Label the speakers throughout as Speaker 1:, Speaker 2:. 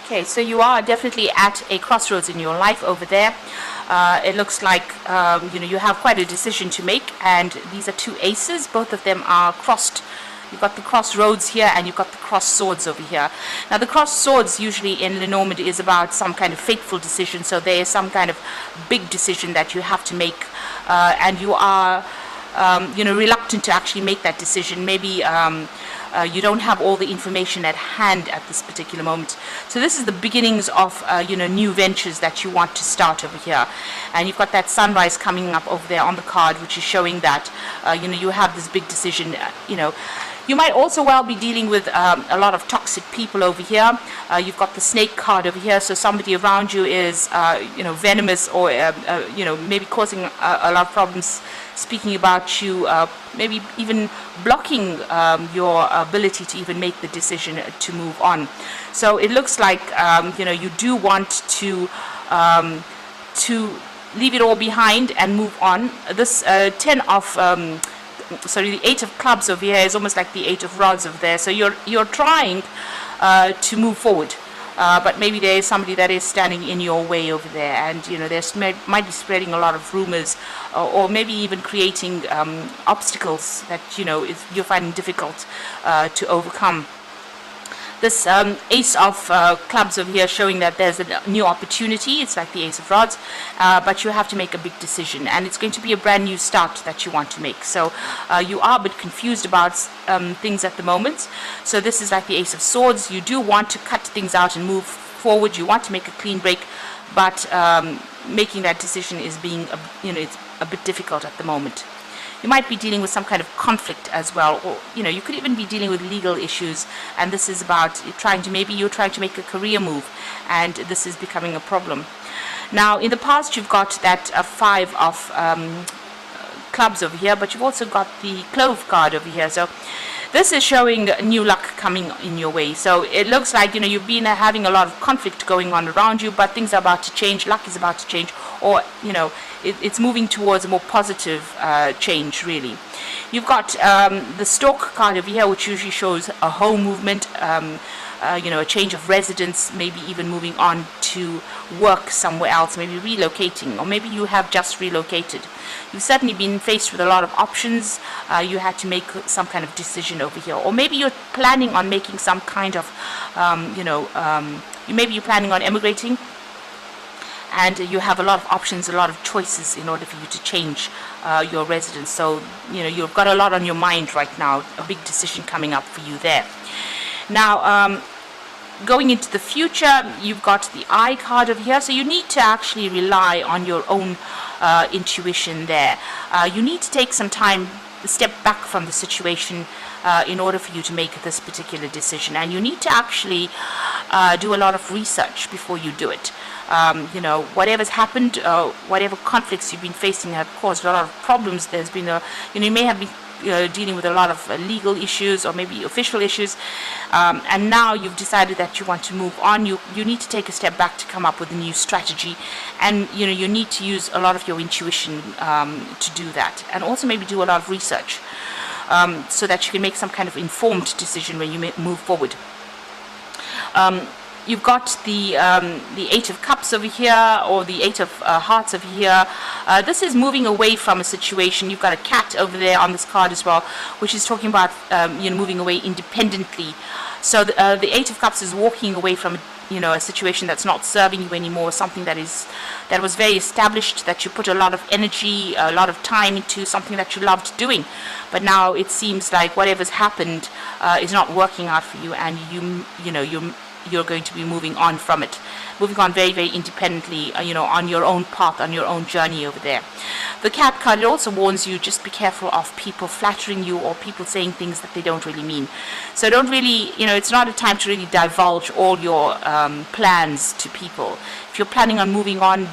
Speaker 1: Okay, so you are definitely at a crossroads in your life over there. It looks like you have quite a decision to make, and these are two aces. Both of them are crossed. You've got the crossroads here, and you've got the cross swords over here. Now, the cross swords usually in Lenormand is about some kind of fateful decision. So there is some kind of big decision that you have to make, and you are reluctant to actually make that decision. Maybe you don't have all the information at hand at this particular moment. So this is the beginnings of new ventures that you want to start over here. And you've got that sunrise coming up over there on the card, which is showing that you have this big decision. You might also well be dealing with a lot of toxic people over here. You've got the snake card over here, so somebody around you is venomous, or maybe causing a lot of problems, speaking about you, maybe even blocking your ability to even make the decision to move on. So it looks like you do want to leave it all behind and move on. This the 8 of clubs over here is almost like the 8 of rods over there. So you're trying to move forward, but maybe there is somebody that is standing in your way over there, and there's might be spreading a lot of rumors, or maybe even creating obstacles that you're finding difficult to overcome. This ace of clubs over here showing that there's a new opportunity. It's like the ace of rods, but you have to make a big decision, and it's going to be a brand new start that you want to make. So you are a bit confused about things at the moment. So this is like the ace of swords. You do want to cut things out and move forward. You want to make a clean break, but making that decision is it's a bit difficult at the moment. You might be dealing with some kind of conflict as well, or you could even be dealing with legal issues, and this is about you're trying to make a career move, and this is becoming a problem. Now, in the past, you've got that 5 of clubs over here, but you've also got the clove card over here. So this is showing new luck coming in your way. So it looks like you've been having a lot of conflict going on around you, but things are about to change. Luck is about to change, or it's moving towards a more positive change, really. You've got the stork card over here, which usually shows a whole movement, a change of residence, maybe even moving on to work somewhere else, maybe relocating, or maybe you have just relocated. You've certainly been faced with a lot of options. You had to make some kind of decision over here, or maybe you're planning on making some kind of, maybe you're planning on emigrating, and you have a lot of options, a lot of choices in order for you to change your residence. So you've got a lot on your mind right now, a big decision coming up for you there. Now, going into the future, you've got the eye card over here, so you need to actually rely on your own intuition there. You need to take some time, step back from the situation in order for you to make this particular decision, and you need to actually do a lot of research before you do it. Whatever's happened, whatever conflicts you've been facing have caused a lot of problems. There's been you may have been dealing with a lot of legal issues, or maybe official issues, and now you've decided that you want to move on. You need to take a step back to come up with a new strategy, and you need to use a lot of your intuition to do that, and also maybe do a lot of research so that you can make some kind of informed decision when you move forward. You've got the 8 of Cups over here, or the 8 of Hearts over here. This is moving away from a situation. You've got a cat over there on this card as well, which is talking about moving away independently. So the 8 of Cups is walking away from a situation that's not serving you anymore, something that was very established, that you put a lot of energy, a lot of time into, something that you loved doing, but now it seems like whatever's happened is not working out for you, and you're going to be moving on from it, moving on very, very independently, on your own path, on your own journey over there. The cat card also warns you, just be careful of people flattering you, or people saying things that they don't really mean. So don't really, it's not a time to really divulge all your plans to people. If you're planning on moving on,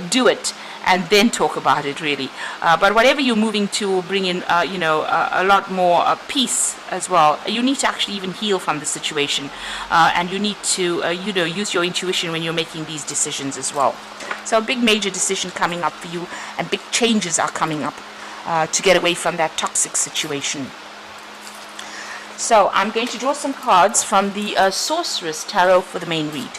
Speaker 1: do it, and then talk about it, really. But whatever you're moving to will bring in, a lot more peace as well. You need to actually even heal from the situation, and you need to, use your intuition when you're making these decisions as well. So a big major decision coming up for you, and big changes are coming up to get away from that toxic situation. So I'm going to draw some cards from the Sorceress Tarot for the main read.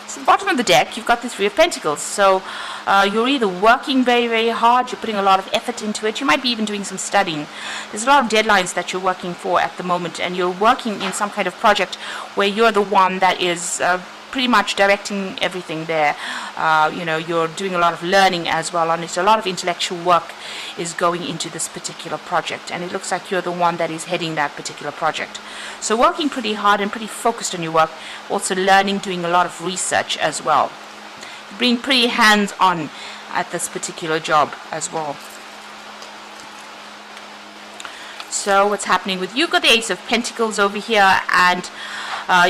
Speaker 1: So the bottom of the deck, you've got the Three of Pentacles. So you're either working very, very hard, you're putting a lot of effort into it, you might be even doing some studying. There's a lot of deadlines that you're working for at the moment, and you're working in some kind of project where you're the one that is pretty much directing everything there. You're doing a lot of learning as well on it. A lot of intellectual work is going into this particular project, and it looks like you're the one that is heading that particular project. So working pretty hard and pretty focused on your work, also learning, doing a lot of research as well. Being pretty hands-on at this particular job as well. So what's happening with you? You've got the Ace of Pentacles over here, and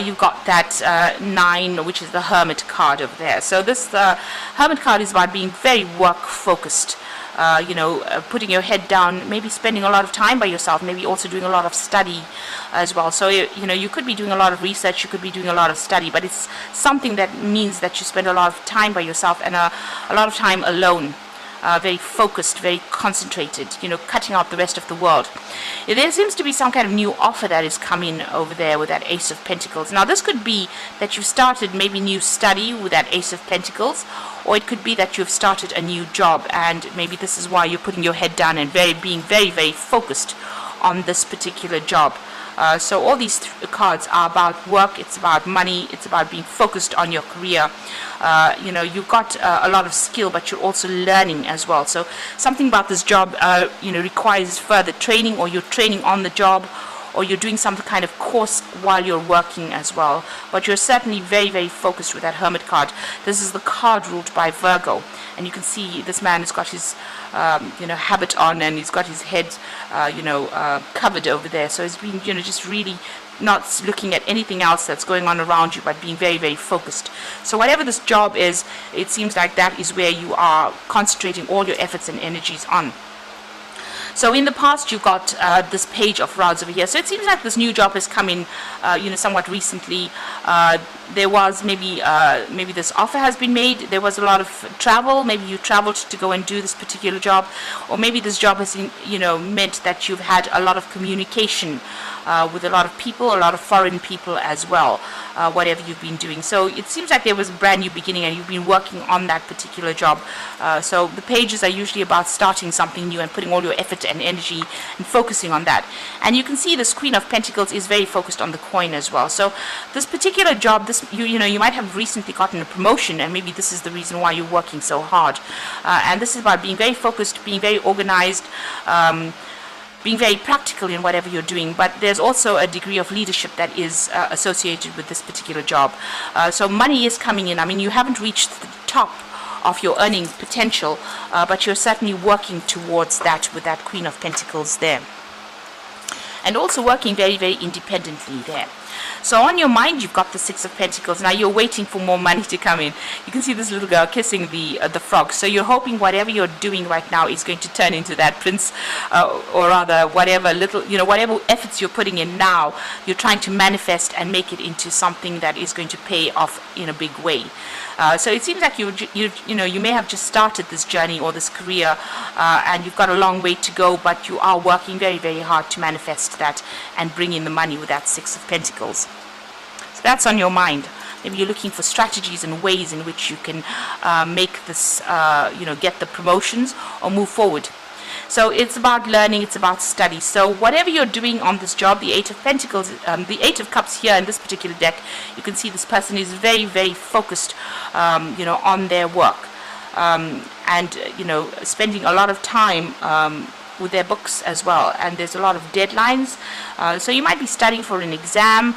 Speaker 1: you've got that 9, which is the Hermit card over there. So this Hermit card is about being very work focused, putting your head down, maybe spending a lot of time by yourself, maybe also doing a lot of study as well. So you could be doing a lot of research, you could be doing a lot of study, but it's something that means that you spend a lot of time by yourself and a lot of time alone. Very focused, very concentrated, cutting out the rest of the world. There seems to be some kind of new offer that is coming over there with that Ace of Pentacles. Now this could be that you've started maybe new study with that Ace of Pentacles, or it could be that you've started a new job, and maybe this is why you're putting your head down and being very, very focused on this particular job. So all these cards are about work, it's about money, it's about being focused on your career. You've got a lot of skill, but you're also learning as well. So something about this job, requires further training, or you're training on the job, or you're doing some kind of course while you're working as well. But you're certainly very, very focused with that Hermit card. This is the card ruled by Virgo. And you can see this man has got his, habit on, and he's got his head, covered over there. So he's been, just really not looking at anything else that's going on around you, but being very, very focused. So whatever this job is, it seems like that is where you are concentrating all your efforts and energies on. So in the past, you've got this Page of Rods over here. So it seems like this new job has come in, somewhat recently. There was maybe this offer has been made. There was a lot of travel. Maybe you traveled to go and do this particular job, or maybe this job has, meant that you've had a lot of communication with a lot of people, a lot of foreign people as well. Whatever you've been doing. So it seems like there was a brand new beginning, and you've been working on that particular job. So the pages are usually about starting something new and putting all your effort and energy and focusing on that. And you can see this Queen of Pentacles is very focused on the coin as well. So this particular job, you might have recently gotten a promotion, and maybe this is the reason why you're working so hard. And this is about being very focused, being very organized, being very practical in whatever you're doing, but there's also a degree of leadership that is associated with this particular job. So money is coming in. I mean, you haven't reached the top of your earning potential, but you're certainly working towards that with that Queen of Pentacles there. And also working very, very independently there. So on your mind, you've got the Six of Pentacles. Now you're waiting for more money to come in. You can see this little girl kissing the frog. So you're hoping whatever you're doing right now is going to turn into that prince, or rather whatever whatever efforts you're putting in now, you're trying to manifest and make it into something that is going to pay off in a big way. So it seems like you may have just started this journey or this career, and you've got a long way to go, but you are working very, very hard to manifest that and bring in the money with that Six of Pentacles. So that's on your mind. Maybe you're looking for strategies and ways in which you can make this, get the promotions or move forward. So it's about learning, it's about study. So whatever you're doing on this job, the Eight of Pentacles, the Eight of Cups here in this particular deck, you can see this person is very, very focused, on their work, and spending a lot of time with their books as well, and there's a lot of deadlines. So you might be studying for an exam,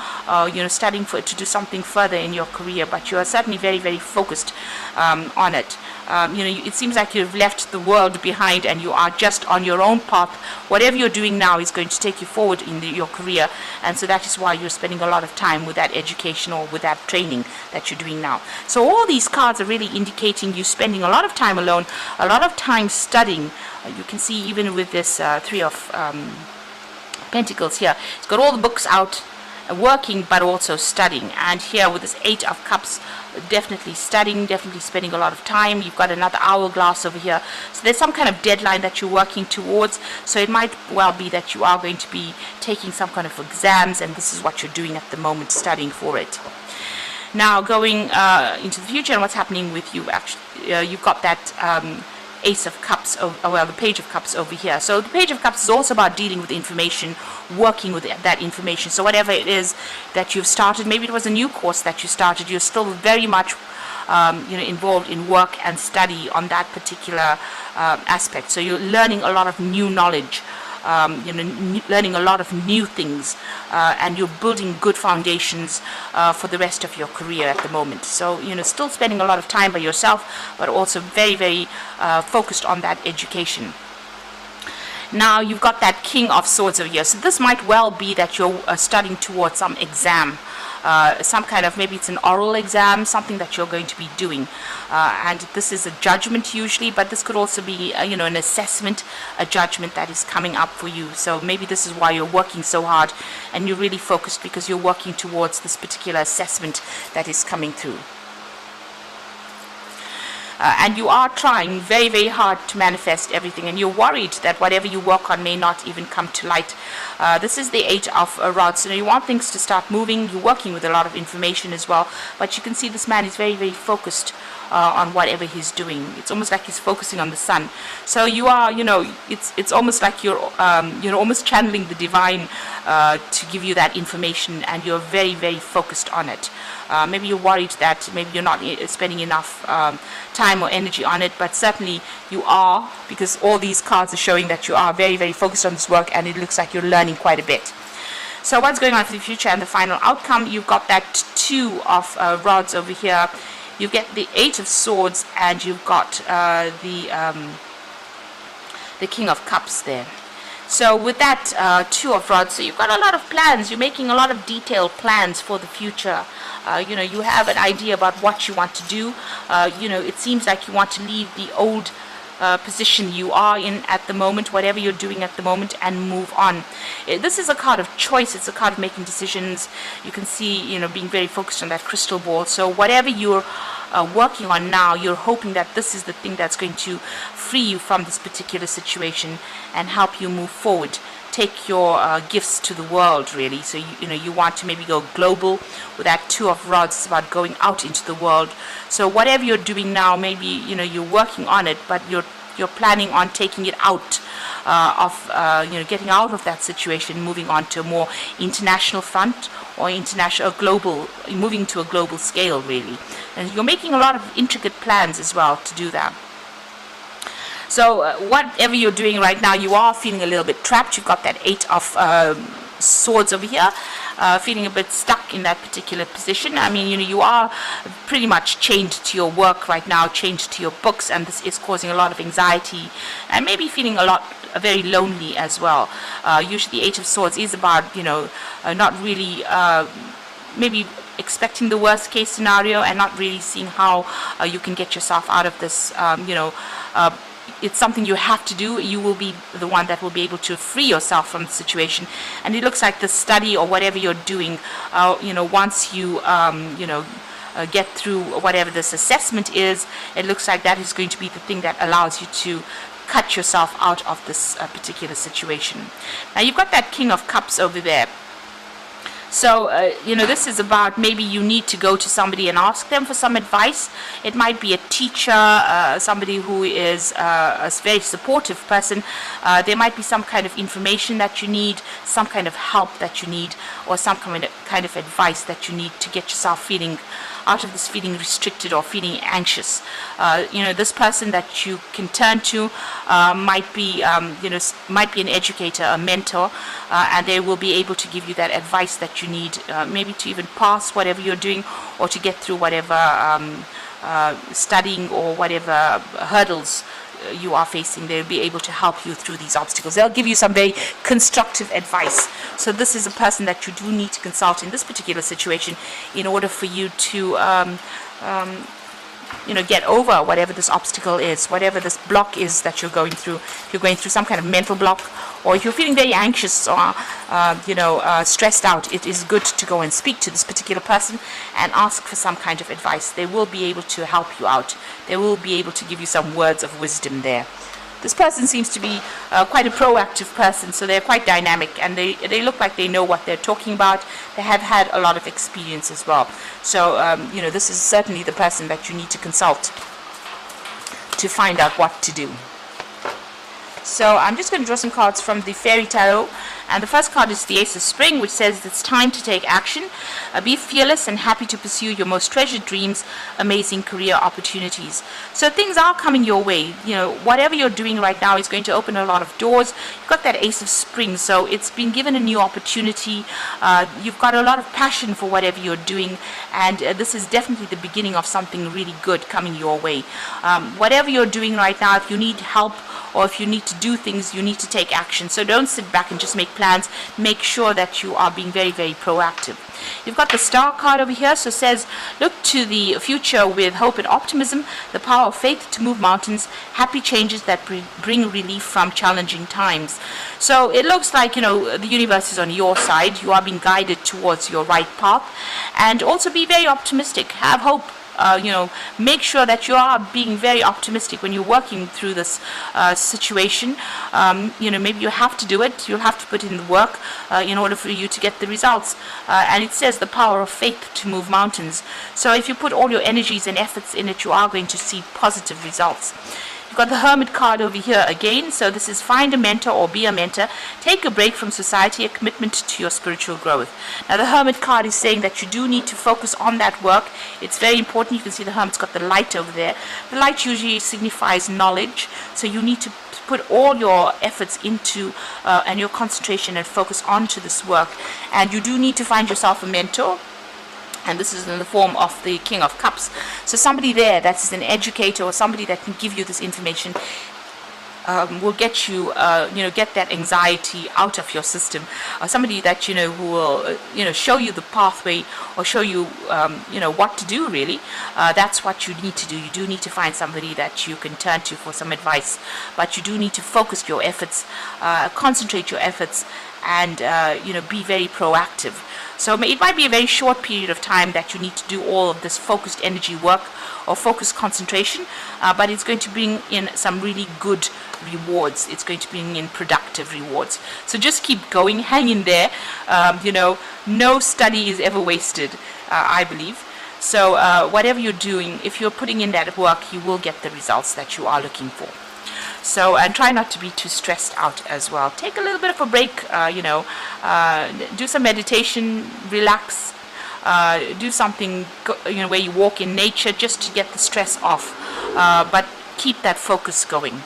Speaker 1: studying to do something further in your career, but you are certainly very, very focused on it. It seems like you've left the world behind and you are just on your own path. Whatever you're doing now is going to take you forward in your career, and so that is why you're spending a lot of time with that education or with that training that you're doing now. So all these cards are really indicating you spending a lot of time alone, a lot of time studying. You can see even with this Three of Pentacles here, it's got all the books out, working but also studying. And here with this Eight of Cups, definitely studying, definitely spending a lot of time. You've got another hourglass over here, so there's some kind of deadline that you're working towards. So it might well be that you are going to be taking some kind of exams, and this is what you're doing at the moment, studying for it. Now going into the future and what's happening with you, actually you've got that Ace of Cups, the Page of Cups over here. So the Page of Cups is also about dealing with information, working with that information. So whatever it is that you've started, maybe it was a new course that you started, you're still very much involved in work and study on that particular aspect. So you're learning a lot of new knowledge, learning a lot of new things, and you're building good foundations for the rest of your career at the moment. So still spending a lot of time by yourself, but also very, very focused on that education. Now you've got that King of Swords over here. So this might well be that you're studying towards some exam, some kind of, maybe it's an oral exam, something that you're going to be doing, and this is a judgment usually, but this could also be an assessment, a judgment that is coming up for you. So maybe this is why you're working so hard and you're really focused, because you're working towards this particular assessment that is coming through. And you are trying very, very hard to manifest everything, and you're worried that whatever you work on may not even come to light. This is the Eight of Rods. So you want things to start moving. You're working with a lot of information as well, but you can see this man is very, very focused on whatever he's doing. It's almost like he's focusing on the sun. So you are, it's almost like you're almost channeling the divine to give you that information, and you're very, very focused on it. Maybe you're worried that maybe you're not spending enough time or energy on it, but certainly you are, because all these cards are showing that you are very, very focused on this work, and it looks like you're learning quite a bit. So what's going on for the future and the final outcome? You've got that Two of Rods over here. You get the Eight of Swords, and you've got the King of Cups there. So with that Two of Rods, so you've got a lot of plans. You're making a lot of detailed plans for the future. You have an idea about what you want to do. It seems like you want to leave the old position you are in at the moment, whatever you're doing at the moment, and move on. This is a card of choice. It's a card of making decisions. You can see, being very focused on that crystal ball. So whatever you're working on now, you're hoping that this is the thing that's going to free you from this particular situation and help you move forward. Take your gifts to the world, really. So you want to maybe go global. With that Two of Rods, it's about going out into the world. So whatever you're doing now, maybe you're working on it, but you're planning on taking it out getting out of that situation, moving on to a more international front, or global, moving to a global scale, really. And you're making a lot of intricate plans as well to do that. So whatever you're doing right now, you are feeling a little bit trapped. You've got that Eight of Swords over here, feeling a bit stuck in that particular position. I mean, you are pretty much chained to your work right now, chained to your books, and this is causing a lot of anxiety, and maybe feeling very lonely as well. Usually the Eight of Swords is about, not really, maybe expecting the worst case scenario and not really seeing how you can get yourself out of this, it's something you have to do. You will be the one that will be able to free yourself from the situation. And it looks like the study or whatever you're doing, once you, get through whatever this assessment is, it looks like that is going to be the thing that allows you to cut yourself out of this particular situation. Now you've got that King of Cups over there. So, this is about maybe you need to go to somebody and ask them for some advice. It might be a teacher, somebody who is a very supportive person. There might be some kind of information that you need, some kind of help that you need, or some kind of advice that you need to get yourself feeling out of this feeling restricted or feeling anxious. This person that you can turn to might be an educator, a mentor, and they will be able to give you that advice that you need, maybe to even pass whatever you're doing, or to get through whatever studying or whatever hurdles you are facing. They'll be able to help you through these obstacles. They'll give you some very constructive advice. So this is a person that you do need to consult in this particular situation in order for you to get over whatever this obstacle is, whatever this block is that you're going through. If you're going through some kind of mental block, or if you're feeling very anxious or stressed out, it is good to go and speak to this particular person and ask for some kind of advice. They will be able to help you out. They will be able to give you some words of wisdom there. This person seems to be quite a proactive person, so they're quite dynamic, and they look like they know what they're talking about. They have had a lot of experience as well. So, this is certainly the person that you need to consult to find out what to do. So I'm just going to draw some cards from the Fairy Tarot, and the first card is the Ace of Spring, which says it's time to take action. Be fearless and happy to pursue your most treasured dreams, amazing career opportunities. So things are coming your way. Whatever you're doing right now is going to open a lot of doors. You've got that Ace of Spring, so it's been given a new opportunity. You've got a lot of passion for whatever you're doing, and this is definitely the beginning of something really good coming your way. Whatever you're doing right now, if you need help or if you need to do things, you need to take action. So don't sit back and just make plans. Make sure that you are being very, very proactive. You've got the Star card over here, so it says, look to the future with hope and optimism, the power of faith to move mountains, happy changes that bring relief from challenging times. So it looks like, the universe is on your side. You are being guided towards your right path. And also be very optimistic. Have hope. Make sure that you are being very optimistic when you're working through this situation. Maybe you have to do it. You'll have to put in the work in order for you to get the results. And it says the power of faith to move mountains. So if you put all your energies and efforts in it, you are going to see positive results. You've got the Hermit card over here again. So this is find a mentor or be a mentor. Take a break from society, a commitment to your spiritual growth. Now the Hermit card is saying that you do need to focus on that work. It's very important. You can see the Hermit's got the light over there. The light usually signifies knowledge. So you need to put all your efforts into and your concentration and focus onto this work. And you do need to find yourself a mentor. And this is in the form of the King of Cups. So somebody there that's an educator or somebody that can give you this information will get you, get that anxiety out of your system. Somebody that, who will, show you the pathway or show you, what to do really. That's what you need to do. You do need to find somebody that you can turn to for some advice. But you do need to focus your efforts, concentrate your efforts, and, be very proactive. So it might be a very short period of time that you need to do all of this focused energy work or focused concentration, but it's going to bring in some really good rewards. It's going to bring in productive rewards. So just keep going, hang in there. No study is ever wasted, I believe. So whatever you're doing, if you're putting in that work, you will get the results that you are looking for. So, and try not to be too stressed out as well. Take a little bit of a break, do some meditation, relax, do something, where you walk in nature just to get the stress off, but keep that focus going.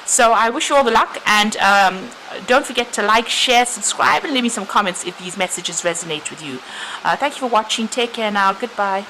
Speaker 1: So I wish you all the luck, and don't forget to like, share, subscribe, and leave me some comments if these messages resonate with you. Thank you for watching. Take care now. Goodbye.